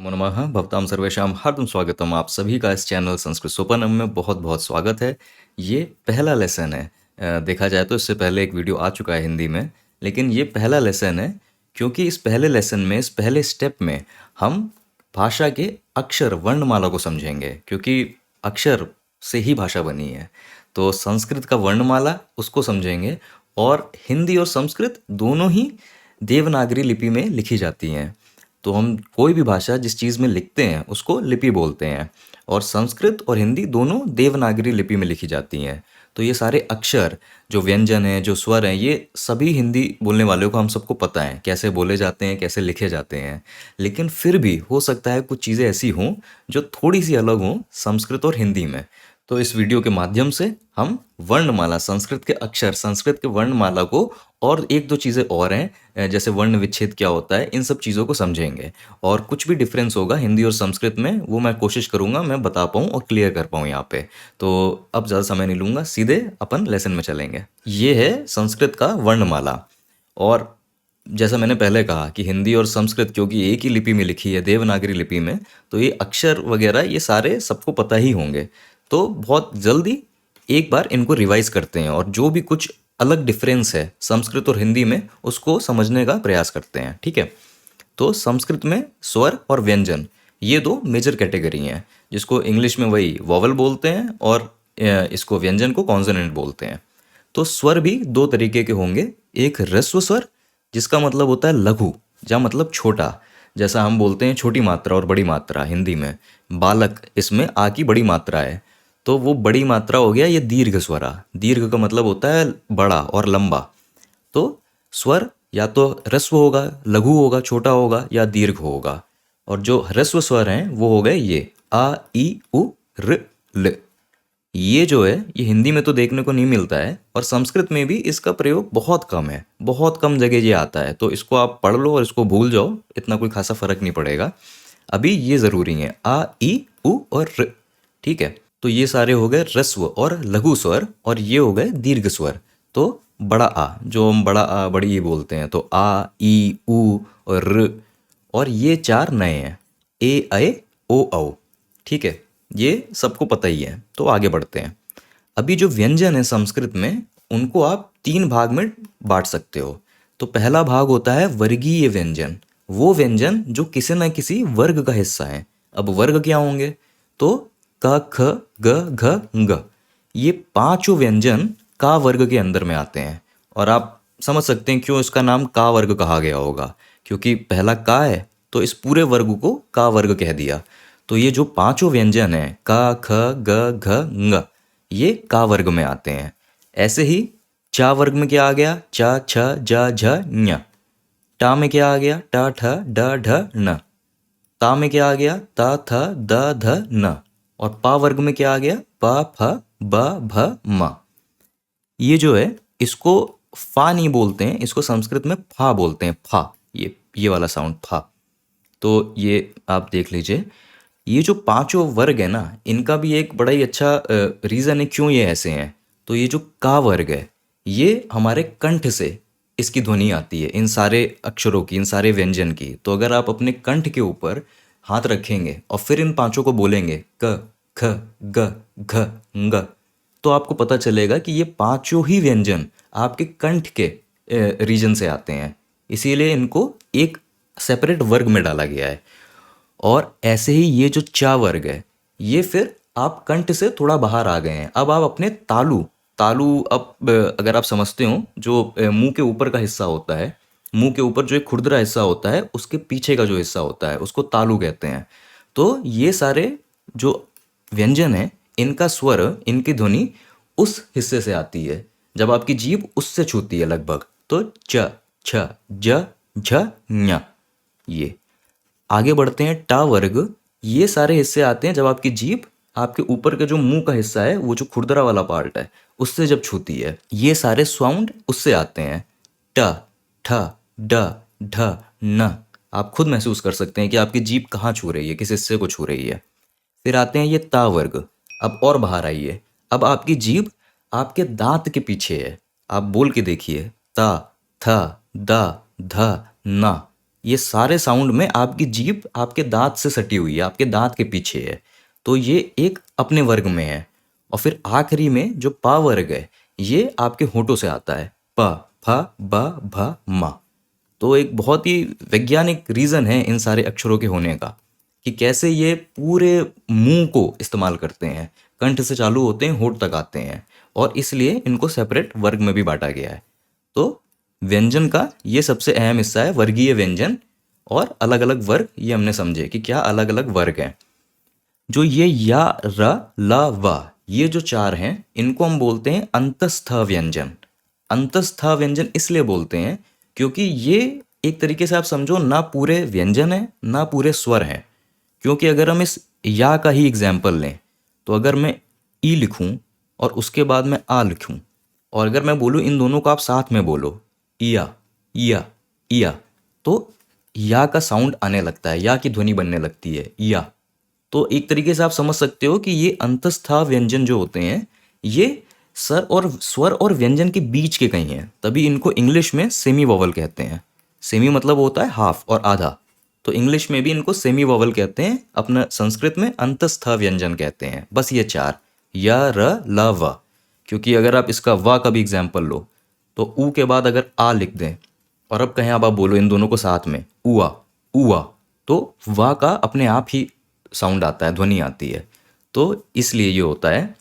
नमो नमः भवतां सर्वेषां हार्दं स्वागतम। आप सभी का इस चैनल संस्कृत सोपानम में बहुत-बहुत स्वागत है। ये पहला लेसन है। देखा जाए तो इससे पहले एक वीडियो आ चुका है हिंदी में, लेकिन ये पहला लेसन है क्योंकि इस पहले लेसन में, इस पहले स्टेप में हम भाषा के अक्षर, वर्णमाला को समझेंगे क्योंकि अक्षर से ही भाषा बनी है। तो संस्कृत का वर्णमाला उसको समझेंगे और हिंदी और संस्कृत दोनों ही देवनागरी लिपि में लिखी जाती हैं। तो हम कोई भी भाषा जिस चीज़ में लिखते हैं उसको लिपि बोलते हैं और संस्कृत और हिंदी दोनों देवनागरी लिपि में लिखी जाती हैं। तो ये सारे अक्षर, जो व्यंजन हैं, जो स्वर हैं, ये सभी हिंदी बोलने वालों को हम सबको पता है कैसे बोले जाते हैं, कैसे लिखे जाते हैं। लेकिन फिर भी हो सकता है कुछ चीज़ें ऐसी हों जो थोड़ी सी अलग हों संस्कृत और हिंदी में। तो इस वीडियो के माध्यम से हम वर्णमाला, संस्कृत के अक्षर, संस्कृत के वर्णमाला को और एक दो चीज़ें और हैं, जैसे वर्ण विच्छेद क्या होता है, इन सब चीज़ों को समझेंगे। और कुछ भी डिफरेंस होगा हिंदी और संस्कृत में वो मैं कोशिश करूँगा मैं बता पाऊँ और क्लियर कर पाऊँ यहाँ पे। तो अब ज़्यादा समय नहीं लूँगा, सीधे अपन लेसन में चलेंगे। ये है संस्कृत का वर्णमाला। और जैसा मैंने पहले कहा कि हिंदी और संस्कृत क्योंकि एक ही लिपि में लिखी है, देवनागरी लिपि में, तो ये अक्षर वगैरह ये सारे सबको पता ही होंगे। तो बहुत जल्दी एक बार इनको रिवाइज करते हैं और जो भी कुछ अलग डिफरेंस है संस्कृत और हिंदी में उसको समझने का प्रयास करते हैं। ठीक है। तो संस्कृत में स्वर और व्यंजन ये दो मेजर कैटेगरी हैं, जिसको इंग्लिश में वही वॉवल बोलते हैं और इसको व्यंजन को कॉन्सोनेंट बोलते हैं। तो स्वर भी दो तरीके के होंगे, एक ह्रस्व स्वर जिसका मतलब होता है लघु, जहाँ मतलब छोटा, जैसा हम बोलते हैं छोटी मात्रा और बड़ी मात्रा हिंदी में। बालक, इसमें आ की बड़ी मात्रा है, तो वो बड़ी मात्रा हो गया ये दीर्घ स्वरा। दीर्घ का मतलब होता है बड़ा और लंबा। तो स्वर या तो ह्रस्व होगा, लघु होगा, छोटा होगा या दीर्घ होगा। और जो ह्रस्व स्वर हैं वो हो गए ये आ, ई, उ, र, ल। ये जो है ये हिंदी में तो देखने को नहीं मिलता है और संस्कृत में भी इसका प्रयोग बहुत कम है, बहुत कम जगह ये आता है। तो इसको आप पढ़ लो और इसको भूल जाओ, इतना कोई खासा फर्क नहीं पड़ेगा। अभी ये ज़रूरी है आ, ई, उ और र। ठीक है। तो ये सारे हो गए ह्रस्व और लघु स्वर और ये हो गए दीर्घ स्वर। तो बड़ा आ, जो हम बड़ा आ, बड़ी ई बोलते हैं, तो आ, ई, उ और र। और ये चार नए हैं, ए, ऐ, ओ, औ। ठीक है। ये सबको पता ही है। तो आगे बढ़ते हैं। अभी जो व्यंजन है संस्कृत में उनको आप तीन भाग में बांट सकते हो। तो पहला भाग होता है वर्गीय व्यंजन, वो व्यंजन जो किसी न किसी वर्ग का हिस्सा है। अब वर्ग क्या होंगे? तो क, ख, ग, घ, ङ, ये पांचों व्यंजन का वर्ग के अंदर में आते हैं। और आप समझ सकते हैं क्यों इसका नाम का वर्ग कहा गया होगा, क्योंकि पहला का है तो इस पूरे वर्ग को का वर्ग कह दिया। तो ये जो पांचों व्यंजन हैं का, ख, ग, घ, ङ, ये का वर्ग में आते हैं। ऐसे ही चा वर्ग में क्या आ गया? चा, छ, जा, झ, ञ। टा में क्या आ गया? टा, ठ, ड, ढ, न। ता में क्या आ गया? ता, थ, द, ध, न। और पा वर्ग में क्या आ गया? प, फ, ब, भ, म। ये जो है इसको फा नहीं बोलते हैं, इसको संस्कृत में फा बोलते हैं। फा, ये वाला साउंड फा। तो ये आप देख लीजिए, ये जो पांचों वर्ग है ना, इनका भी एक बड़ा ही अच्छा रीज़न है क्यों ये ऐसे हैं। तो ये जो का वर्ग है ये हमारे कंठ से इसकी ध्वनि आती है, इन सारे अक्षरों की, इन सारे व्यंजन की। तो अगर आप अपने कंठ के ऊपर हाथ रखेंगे और फिर इन पांचों को बोलेंगे क, ख, ग, घ, ङ, तो आपको पता चलेगा कि ये पांचों ही व्यंजन आपके कंठ के रीजन से आते हैं। इसीलिए इनको एक सेपरेट वर्ग में डाला गया है। और ऐसे ही ये जो चा वर्ग है ये फिर आप कंठ से थोड़ा बाहर आ गए हैं। अब आप अपने तालु, तालु अब अगर आप समझते हो जो मुंह के ऊपर का हिस्सा होता है, मुंह के ऊपर जो एक खुरदरा हिस्सा होता है उसके पीछे का जो हिस्सा होता है उसको तालु कहते हैं। तो ये सारे जो व्यंजन है इनका स्वर, इनकी ध्वनि उस हिस्से से आती है जब आपकी जीभ उससे छूती है लगभग। तो च, छ, ज, झ, ञ। ये आगे बढ़ते हैं टा वर्ग। ये सारे हिस्से आते हैं जब आपकी जीभ आपके ऊपर का जो मुंह का हिस्सा है, वो जो खुरदरा वाला पार्ट है, उससे जब छूती है। ये सारे साउंड उससे आते हैं। ट, ठ, ड, ढ, न। आप खुद महसूस कर सकते हैं कि आपकी जीभ कहाँ छू रही है, किस हिस्से को छू रही है। फिर आते हैं ये ता वर्ग। अब और बाहर आइए। अब आपकी जीभ आपके दांत के पीछे है। आप बोल के देखिए ता, थ, द, ध, न। ये सारे साउंड में आपकी जीभ आपके दाँत से सटी हुई है, आपके दाँत के पीछे है। तो ये एक अपने वर्ग में है। और फिर आखिरी में जो पा वर्ग है, ये आपके होठों से आता है। प, फ, ब, भ, म। तो एक बहुत ही वैज्ञानिक रीज़न है इन सारे अक्षरों के होने का, कि कैसे ये पूरे मुंह को इस्तेमाल करते हैं, कंठ से चालू होते हैं, होठ तक आते हैं, और इसलिए इनको सेपरेट वर्ग में भी बांटा गया है। तो व्यंजन का ये सबसे अहम हिस्सा है, वर्गीय व्यंजन। और अलग अलग वर्ग ये हमने समझे कि क्या अलग अलग वर्ग हैं। जो ये या, र, ल, व, ये जो चार हैं, इनको हम बोलते हैं अंतस्थ व्यंजन। अंतस्थ व्यंजन इसलिए बोलते हैं क्योंकि ये एक तरीके से आप समझो ना पूरे व्यंजन है ना पूरे स्वर हैं। क्योंकि अगर हम इस या का ही एग्जाम्पल लें, तो अगर मैं ई लिखूं और उसके बाद मैं आ लिखूं, और अगर मैं बोलूं इन दोनों को आप साथ में बोलो, इया, इया, इया, तो या का साउंड आने लगता है, या की ध्वनि बनने लगती है, या। तो एक तरीके से आप समझ सकते हो कि ये अंतस्था व्यंजन जो होते हैं, ये स्वर और व्यंजन के बीच के कहीं हैं, तभी इनको इंग्लिश में सेमी वोवल कहते हैं। सेमी मतलब होता है हाफ और आधा, तो इंग्लिश में भी इनको सेमी वोवल कहते हैं, अपना संस्कृत में अंतस्था व्यंजन कहते हैं। बस ये चार, य, र, ल, व। क्योंकि अगर आप इसका व का भी एग्जाम्पल लो, तो ऊ के बाद अगर आ लिख दें और अब कहें आप बोलो इन दोनों को साथ में, उआ, उआ, तो वा का अपने आप ही साउंड आता है, ध्वनि आती है। तो इसलिए ये होता है।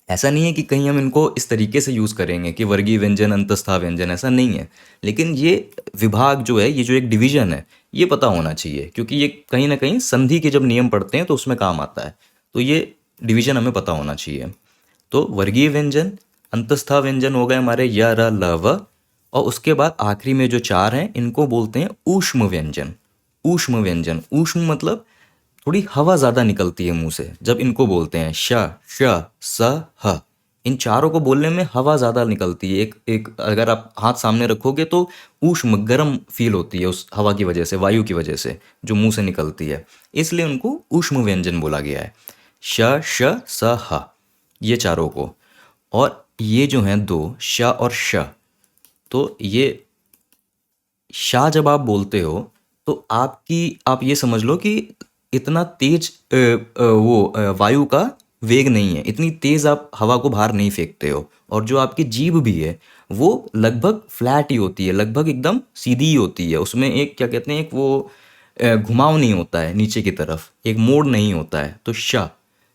ऐसा नहीं है कि कहीं हम इनको इस तरीके से यूज़ करेंगे कि वर्गीय व्यंजन अंतस्था व्यंजन, ऐसा नहीं है। लेकिन ये विभाग जो है, ये जो एक डिवीजन है, ये पता होना चाहिए, क्योंकि ये कहीं ना कहीं संधि के जब नियम पढ़ते हैं तो उसमें काम आता है। तो ये डिवीजन हमें पता होना चाहिए। तो वर्गीय व्यंजन, अंतस्था व्यंजन हो गए हमारे य, र, ल, व। और उसके बाद आखिरी में जो चार हैं, इनको बोलते हैं ऊष्म व्यंजन। ऊष्म व्यंजन, ऊष्म मतलब थोड़ी हवा ज़्यादा निकलती है मुंह से, जब इनको बोलते हैं श, श, स, ह। इन चारों को बोलने में हवा ज़्यादा निकलती है। एक एक अगर आप हाथ सामने रखोगे तो ऊष्म, गर्म फील होती है उस हवा की वजह से, वायु की वजह से जो मुंह से निकलती है, इसलिए उनको ऊष्म व्यंजन बोला गया है। श, श, स, ह, ये चारों को। और ये जो हैं दो, श और श, तो ये शाह जब आप बोलते हो तो आप ये समझ लो कि इतना तेज वायु का वेग नहीं है, इतनी तेज आप हवा को बाहर नहीं फेंकते हो। और जो आपकी जीभ भी है वो लगभग फ्लैट ही होती है, लगभग एकदम सीधी ही होती है। उसमें एक क्या कहते हैं, एक वो घुमाव नहीं होता है नीचे की तरफ, एक मोड़ नहीं होता है, तो श।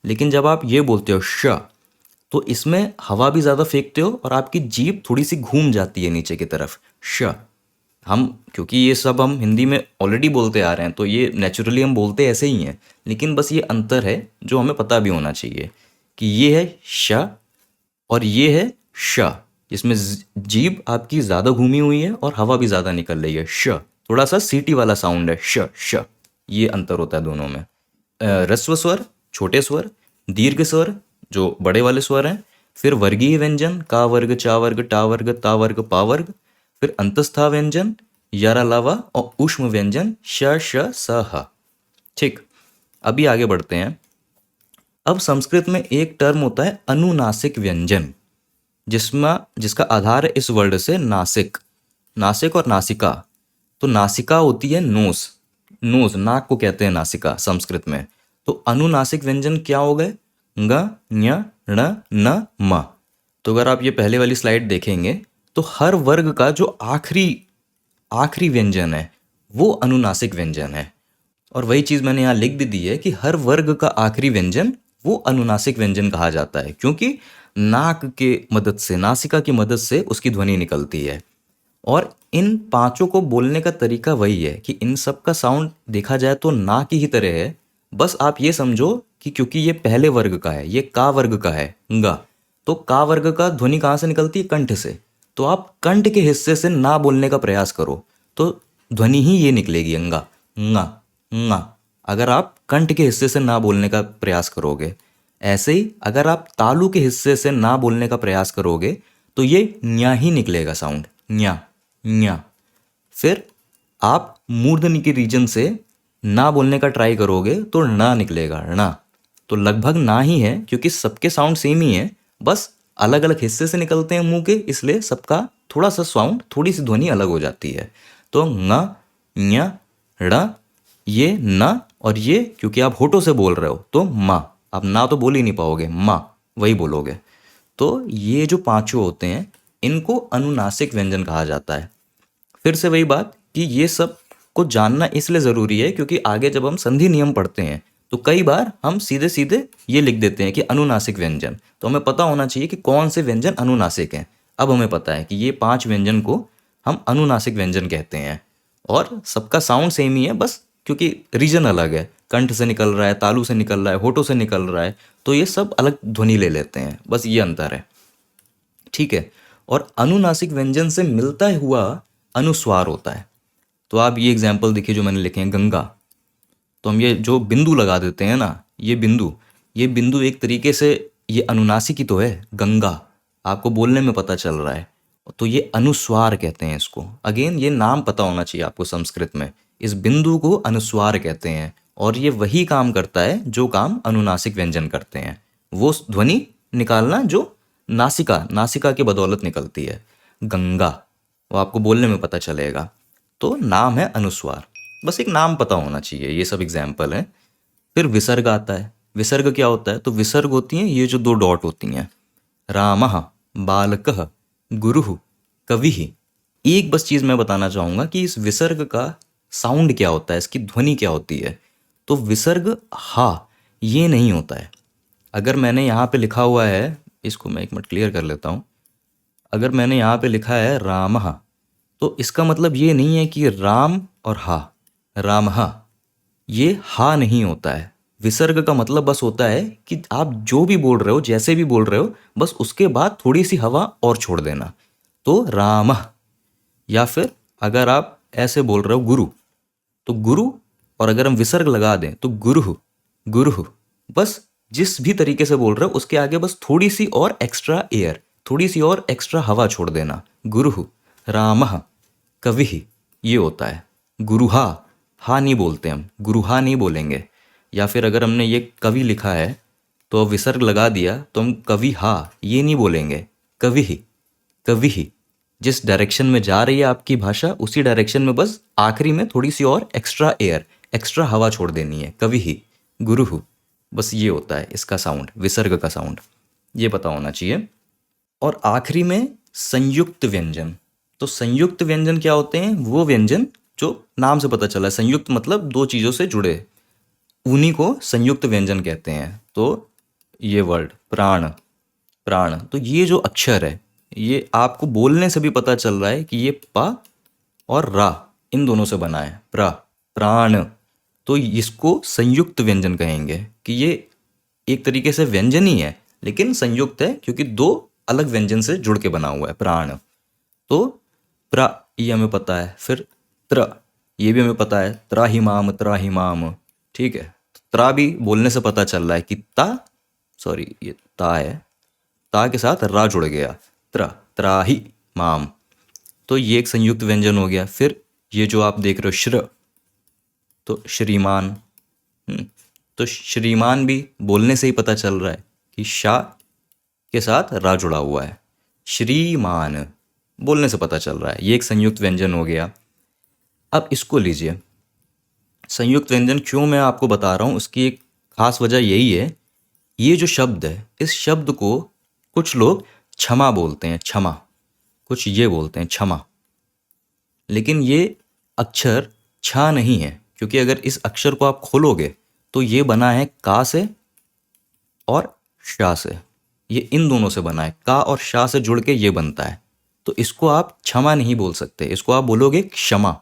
लेकिन जब आप ये बोलते हो श, तो इसमें हवा भी ज़्यादा फेंकते हो और आपकी जीभ थोड़ी सी घूम जाती है नीचे की तरफ, श। हम क्योंकि ये सब हम हिंदी में ऑलरेडी बोलते आ रहे हैं, तो ये नेचुरली हम बोलते ऐसे ही हैं। लेकिन बस ये अंतर है जो हमें पता भी होना चाहिए, कि ये है श और ये है श, जिसमें जीभ आपकी ज़्यादा घूमी हुई है और हवा भी ज़्यादा निकल रही है। श थोड़ा सा सीटी वाला साउंड है, श श। ये अंतर होता है दोनों में। ह्रस्व स्वर छोटे स्वर, दीर्घ स्वर जो बड़े वाले स्वर हैं, फिर वर्गीय व्यंजन का वर्ग, चा वर्ग, टा वर्ग, ता वर्ग, पा वर्ग, फिर अंतस्था व्यंजन यारा लावा, और ऊष्म व्यंजन श, श, स, ह। ठीक, अभी आगे बढ़ते हैं। अब संस्कृत में एक टर्म होता है अनुनासिक व्यंजन, जिसका आधार है इस वर्ड से, नासिक। नासिक और नासिका। तो नासिका होती है नोस, नोज, नाक को कहते हैं नासिका संस्कृत में। तो अनुनासिक व्यंजन क्या हो गए, ग, ञ, ण, न, म। तो अगर आप ये पहले वाली स्लाइड देखेंगे तो हर वर्ग का जो आखिरी आखिरी व्यंजन है वो अनुनासिक व्यंजन है। और वही चीज़ मैंने यहाँ लिख भी दी है कि हर वर्ग का आखिरी व्यंजन वो अनुनासिक व्यंजन कहा जाता है, क्योंकि नाक के मदद से, नासिका की मदद से उसकी ध्वनि निकलती है। और इन पांचों को बोलने का तरीका वही है कि इन सब का साउंड देखा जाए तो ना की ही तरह है। बस आप ये समझो कि क्योंकि ये पहले वर्ग का है, ये का वर्ग का है, गा, तो का वर्ग का ध्वनि कहाँ से निकलती है, कंठ से। तो आप कंठ के हिस्से से ना बोलने का प्रयास करो तो ध्वनि ही ये निकलेगी, अंगा, nga, nga। अगर आप कंठ के हिस्से से ना बोलने का प्रयास करोगे, ऐसे ही अगर आप तालु के हिस्से से ना बोलने का प्रयास करोगे तो ये न्या ही निकलेगा साउंड, न्या, न्या। फिर आप मूर्धनी के रीजन से ना बोलने का ट्राई करोगे तो ना निकलेगा, ना। तो लगभग ना ही है, क्योंकि सबके साउंड सेम ही है, बस अलग अलग हिस्से से निकलते हैं मुंह के, इसलिए सबका थोड़ा सा साउंड, थोड़ी सी ध्वनि अलग हो जाती है। तो ङ, ञ, ड़, ये न, और ये क्योंकि आप होठों से बोल रहे हो तो माँ, आप ना तो बोल ही नहीं पाओगे, माँ वही बोलोगे। तो ये जो पांचों होते हैं इनको अनुनासिक व्यंजन कहा जाता है। फिर से वही बात कि ये सब को जानना इसलिए ज़रूरी है क्योंकि आगे जब हम संधि नियम पढ़ते हैं तो कई बार हम सीधे सीधे ये लिख देते हैं कि अनुनासिक व्यंजन, तो हमें पता होना चाहिए कि कौन से व्यंजन अनुनासिक हैं। अब हमें पता है कि ये 5 व्यंजन को हम अनुनासिक व्यंजन कहते हैं और सबका साउंड सेम ही है, बस क्योंकि रीजन अलग है, कंठ से निकल रहा है, तालु से निकल रहा है, होठों से निकल रहा है, तो ये सब अलग ध्वनि ले लेते हैं, बस ये अंतर है। ठीक है। और अनुनासिक व्यंजन से मिलता हुआ अनुस्वार होता है। तो आप ये एग्जाम्पल देखिए जो मैंने लिखे हैं, गंगा, तो हम ये जो बिंदु लगा देते हैं ना, ये बिंदु एक तरीके से ये अनुनासिक ही तो है, गंगा, आपको बोलने में पता चल रहा है, तो ये अनुस्वार कहते हैं इसको। अगेन ये नाम पता होना चाहिए आपको संस्कृत में, इस बिंदु को अनुस्वार कहते हैं और ये वही काम करता है जो काम अनुनासिक व्यंजन करते हैं, वो ध्वनि निकालना जो नासिका नासिका की बदौलत निकलती है, गंगा, वो आपको बोलने में पता चलेगा, तो नाम है अनुस्वार। बस एक नाम पता होना चाहिए, ये सब एग्जाम्पल हैं। फिर विसर्ग आता है। विसर्ग क्या होता है? तो विसर्ग होती हैं ये जो 2 डॉट होती हैं, रामः, बालकः, गुरुः, कविः। एक बस चीज़ मैं बताना चाहूँगा कि इस विसर्ग का साउंड क्या होता है, इसकी ध्वनि क्या होती है। तो विसर्ग हा ये नहीं होता है। अगर मैंने यहाँ पे लिखा हुआ है, इसको मैं एक मिनट क्लियर कर लेता हूँ। अगर मैंने यहाँ पे लिखा है रामः, तो इसका मतलब ये नहीं है कि राम और हा, रामहा, ये हा नहीं होता है। विसर्ग का मतलब बस होता है कि आप जो भी बोल रहे हो, जैसे भी बोल रहे हो, बस उसके बाद थोड़ी सी हवा और छोड़ देना, तो रामः। या फिर अगर आप ऐसे बोल रहे हो गुरु, तो गुरु, और अगर हम विसर्ग लगा दें तो गुरुः, गुरुः। बस जिस भी तरीके से बोल रहे हो उसके आगे बस थोड़ी सी और एक्स्ट्रा एयर, थोड़ी सी और एक्स्ट्रा हवा छोड़ देना, गुरुः, रामः, कविः, ये होता है। गुरुहा, हा नहीं बोलते हम, गुरुहा नहीं बोलेंगे। या फिर अगर हमने ये कवि लिखा है तो विसर्ग लगा दिया तो हम कवि हा ये नहीं बोलेंगे, कविः, कविः। जिस डायरेक्शन में जा रही है आपकी भाषा उसी डायरेक्शन में बस आखिरी में थोड़ी सी और एक्स्ट्रा एयर, एक्स्ट्रा हवा छोड़ देनी है, कविः, गुरुः। बस ये होता है इसका साउंड, विसर्ग का साउंड, ये पता होना चाहिए। और आखिरी में संयुक्त व्यंजन। तो संयुक्त व्यंजन क्या होते हैं? वो व्यंजन जो नाम से पता चला है, संयुक्त मतलब 2 चीज़ों से जुड़े, उन्हीं को संयुक्त व्यंजन कहते हैं। तो ये वर्ड प्राण, प्राण, तो ये जो अक्षर है ये आपको बोलने से भी पता चल रहा है कि ये प और रा इन दोनों से बना है, प्राण। तो इसको संयुक्त व्यंजन कहेंगे कि ये एक तरीके से व्यंजन ही है लेकिन संयुक्त है क्योंकि 2 अलग व्यंजन से जुड़ के बना हुआ है, प्राण। तो प्रा ये हमें पता है। फिर त्र, ये भी हमें पता है, त्राहिमाम, त्राहिमाम। ठीक है, त्रा भी बोलने से पता चल रहा है कि सॉरी ये ता है, ता के साथ रा जुड़ गया, त्राही माम, तो ये एक संयुक्त व्यंजन हो गया। फिर ये जो आप देख रहे हो श्र, तो श्रीमान, तो श्रीमान भी बोलने से ही पता चल रहा है कि शा के साथ रा जुड़ा हुआ है, श्रीमान, बोलने से पता चल रहा है, ये एक संयुक्त व्यंजन हो गया। अब इसको लीजिए, संयुक्त व्यंजन क्यों मैं आपको बता रहा हूँ उसकी एक खास वजह यही है, ये जो शब्द है इस शब्द को कुछ लोग क्षमा बोलते हैं, क्षमा, कुछ ये बोलते हैं क्षमा, लेकिन ये अक्षर छा नहीं है, क्योंकि अगर इस अक्षर को आप खोलोगे तो ये बना है का से और शा से, ये इन दोनों से बना है, का और शा से जुड़ के ये बनता है। तो इसको आप क्षमा नहीं बोल सकते, इसको आप बोलोगे क्षमा।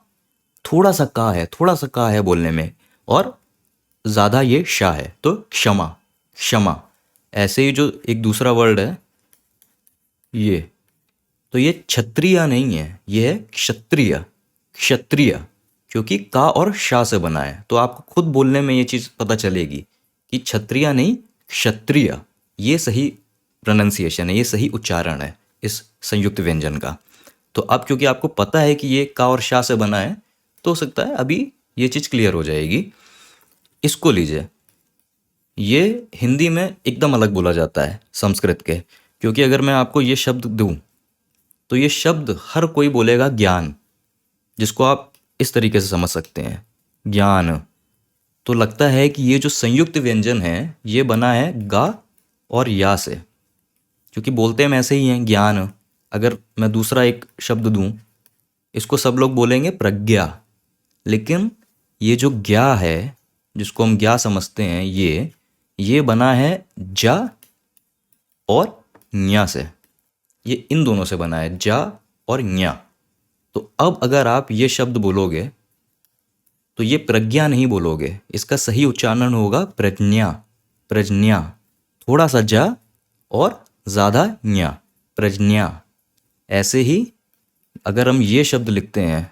थोड़ा सा का है बोलने में और ज़्यादा ये शा है, तो क्षमा, क्षमा। ऐसे ही जो एक दूसरा वर्ड है ये, तो ये क्षत्रिय नहीं है, ये है क्षत्रिय, क्षत्रिय, क्योंकि का और शा से बना है। तो आपको खुद बोलने में ये चीज़ पता चलेगी कि क्षत्रिय नहीं क्षत्रिय, ये सही प्रोनाउंसिएशन है, ये सही उच्चारण है इस संयुक्त व्यंजन का। तो अब क्योंकि आपको पता है कि ये का और शा से बना है तो हो सकता है अभी ये चीज़ क्लियर हो जाएगी। इसको लीजिए, ये हिंदी में एकदम अलग बोला जाता है संस्कृत के, क्योंकि अगर मैं आपको ये शब्द दूं तो ये शब्द हर कोई बोलेगा ज्ञान, जिसको आप इस तरीके से समझ सकते हैं ज्ञान। तो लगता है कि ये जो संयुक्त व्यंजन है ये बना है गा और या से, क्योंकि बोलते हम ऐसे ही हैं ज्ञान। अगर मैं दूसरा एक शब्द दूं, इसको सब लोग बोलेंगे प्रज्ञा, लेकिन ये जो ज्ञा है, जिसको हम ज्ञा समझते हैं, ये बना है जा और ञा से। ये इन दोनों से बना है, जा और ञा। तो अब अगर आप ये शब्द बोलोगे तो ये प्रज्ञा नहीं बोलोगे, इसका सही उच्चारण होगा प्रज्ञा, प्रज्ञा। थोड़ा सा जा और ज़्यादा ञा, प्रज्ञा। ऐसे ही अगर हम ये शब्द लिखते हैं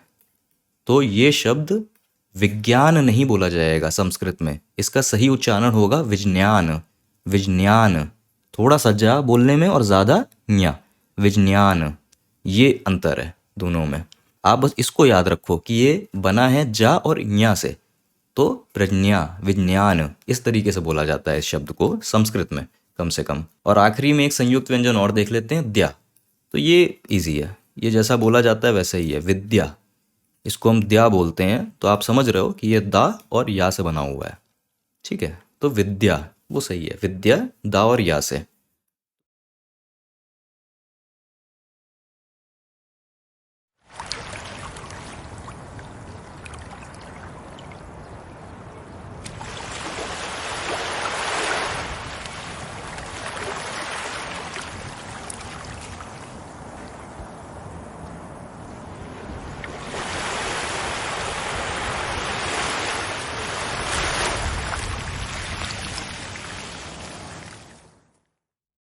तो ये शब्द विज्ञान नहीं बोला जाएगा संस्कृत में, इसका सही उच्चारण होगा विज्ञान, विज्ञान। थोड़ा सा जा बोलने में और ज़्यादा ञा, विज्ञान। ये अंतर है दोनों में। आप बस इसको याद रखो कि ये बना है जा और ञा से, तो प्रज्ञा, विज्ञान, इस तरीके से बोला जाता है इस शब्द को संस्कृत में कम से कम। और आखिरी में एक संयुक्त व्यंजन और देख लेते हैं, द्या। तो ये इजी है, ये जैसा बोला जाता है वैसा ही है, विद्या। इसको हम द्या बोलते हैं, तो आप समझ रहे हो कि ये दा और या से बना हुआ है। ठीक है, तो विद्या वो सही है, विद्या दा और या से।